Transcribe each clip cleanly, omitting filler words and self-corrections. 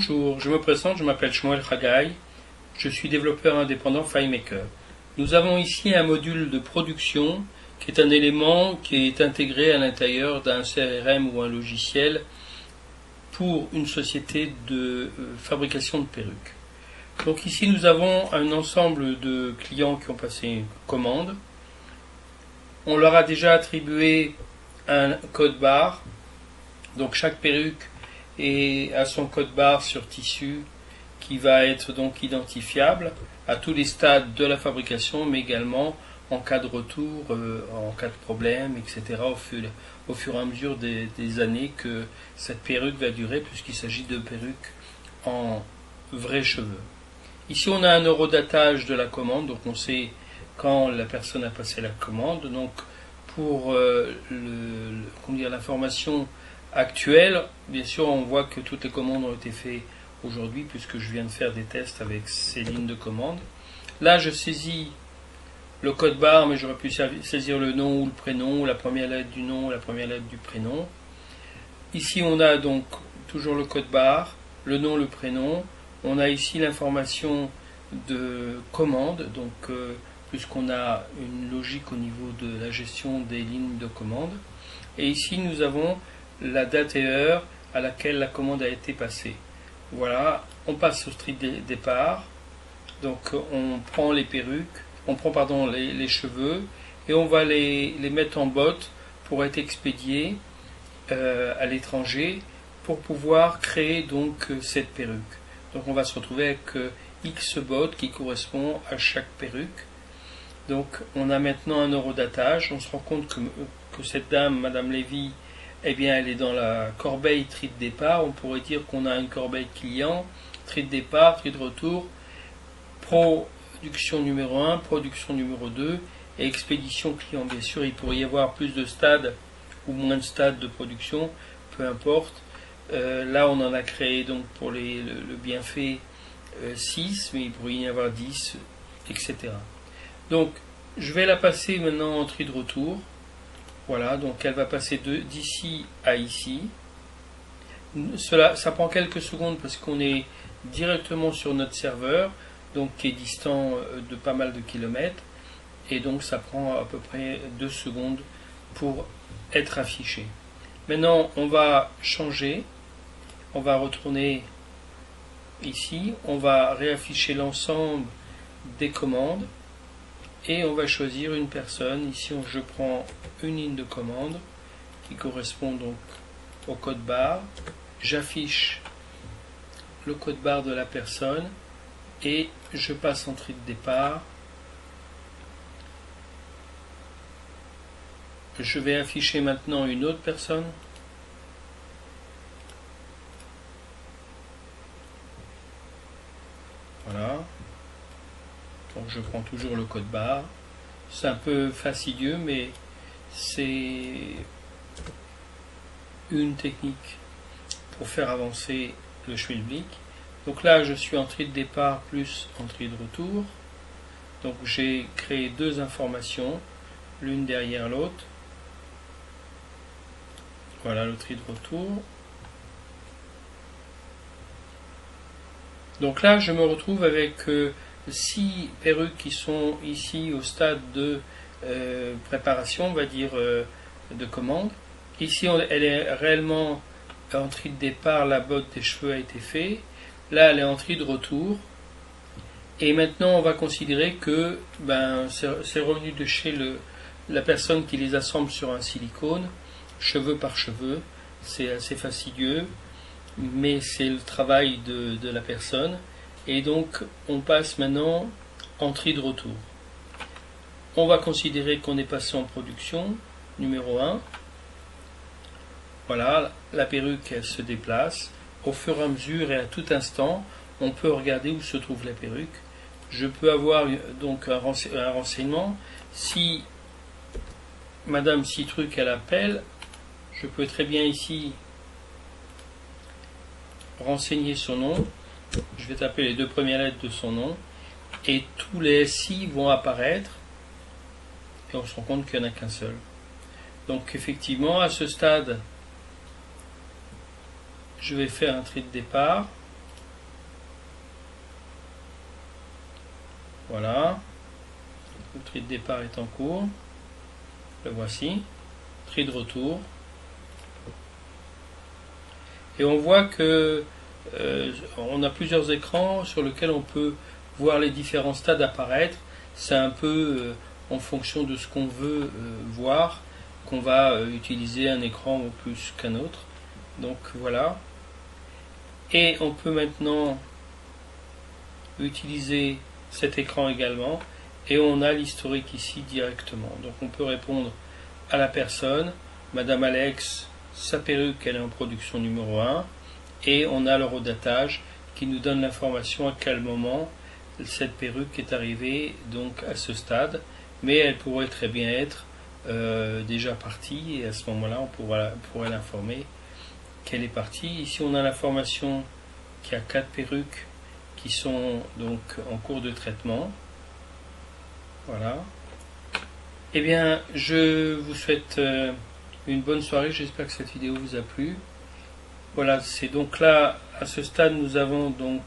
Bonjour, je me présente, je m'appelle Shmuel Haggai, je suis développeur indépendant FileMaker. Nous avons ici un module de production qui est un élément qui est intégré à l'intérieur d'un CRM ou un logiciel pour une société de fabrication de perruques. Donc ici nous avons un ensemble de clients qui ont passé une commande. On leur a déjà attribué un code barre, donc chaque perruque a son code barre sur tissu qui va être donc identifiable à tous les stades de la fabrication, mais également en cas de retour, en cas de problème, etc. au fur et à mesure des années que cette perruque va durer, puisqu'il s'agit de perruques en vrais cheveux. Ici on a un eurodatage de la commande, donc on sait quand la personne a passé la commande. Donc pour l'information actuelle, bien sûr on voit que toutes les commandes ont été faites aujourd'hui, puisque je viens de faire des tests avec ces lignes de commande. Là je saisis le code barre, mais j'aurais pu saisir le nom ou le prénom, ou la première lettre du nom, ou la première lettre du prénom. Ici on a donc toujours le code barre, le nom, le prénom. On a ici l'information de commande, donc puisqu'on a une logique au niveau de la gestion des lignes de commande. Et ici nous avons la date et heure à laquelle la commande a été passée. Voilà, on passe au street départ. Donc on prend les perruques, on prend les cheveux, et on va les mettre en botte pour être expédiés à l'étranger pour pouvoir créer donc cette perruque. Donc on va se retrouver avec X bottes qui correspond à chaque perruque. Donc on a maintenant un eurodatage. On se rend compte que cette dame, Madame Lévy, eh bien elle est dans la corbeille tri de départ. On pourrait dire qu'on a une corbeille client, tri de départ, tri de retour, production numéro 1, production numéro 2 et expédition client. Bien sûr, il pourrait y avoir plus de stades ou moins de stades de production, peu importe. Là, on en a créé donc pour le bienfait 6, mais il pourrait y en avoir 10, etc. Donc, je vais la passer maintenant en tri de retour. Voilà, donc elle va passer d'ici à ici. Ça prend quelques secondes parce qu'on est directement sur notre serveur, donc qui est distant de pas mal de kilomètres, et donc ça prend à peu près 2 secondes pour être affiché. Maintenant, on va changer. On va retourner ici, on va réafficher l'ensemble des commandes et on va choisir une personne. Ici je prends une ligne de commande qui correspond donc au code barre. J'affiche le code barre de la personne et je passe en tri de départ. Je vais afficher maintenant une autre personne. Voilà, donc je prends toujours le code barre. C'est un peu fastidieux, mais c'est une technique pour faire avancer le Schwilblick. Donc là je suis en tri de départ plus en tri de retour. Donc j'ai créé deux informations, l'une derrière l'autre. Voilà le tri de retour. Donc là, je me retrouve avec 6 perruques qui sont ici au stade de préparation, on va dire, de commande. Ici, elle est réellement en tri de départ, la botte des cheveux a été faite. Là, elle est en tri de retour. Et maintenant, on va considérer que c'est revenu de chez la personne qui les assemble sur un silicone, cheveu par cheveu. C'est assez fastidieux, mais c'est le travail de la personne. Et donc on passe maintenant en tri de retour. On va considérer qu'on est passé en production numéro 1. Voilà, la perruque elle se déplace au fur et à mesure, et à tout instant on peut regarder où se trouve la perruque. Je peux avoir donc un renseignement. Si Madame Citruc elle appelle, je peux très bien ici renseigner son nom. Je vais taper les 2 premières lettres de son nom et tous les SI vont apparaître et on se rend compte qu'il n'y en a qu'un seul. Donc effectivement, à ce stade, je vais faire un tri de départ Voilà. Le tri de départ est en cours. Le voici. Tri de retour. Et on voit que on a plusieurs écrans sur lesquels on peut voir les différents stades apparaître. C'est un peu en fonction de ce qu'on veut voir qu'on va utiliser un écran ou plus qu'un autre. Donc voilà. Et on peut maintenant utiliser cet écran également. Et on a l'historique ici directement. Donc on peut répondre à la personne. Madame Alex, sa perruque, elle est en production numéro 1. Et on a l'horodatage qui nous donne l'information à quel moment cette perruque est arrivée donc à ce stade. Mais elle pourrait très bien être déjà partie. Et à ce moment-là, on pourrait l'informer qu'elle est partie. Ici, on a l'information qu'il y a 4 perruques qui sont donc en cours de traitement. Voilà. Eh bien, je vous souhaite une bonne soirée. J'espère que cette vidéo vous a plu. Voilà, c'est donc là, à ce stade, nous avons donc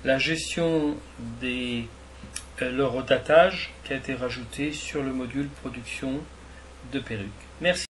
la gestion des l'horodatage qui a été rajouté sur le module production de perruques. Merci.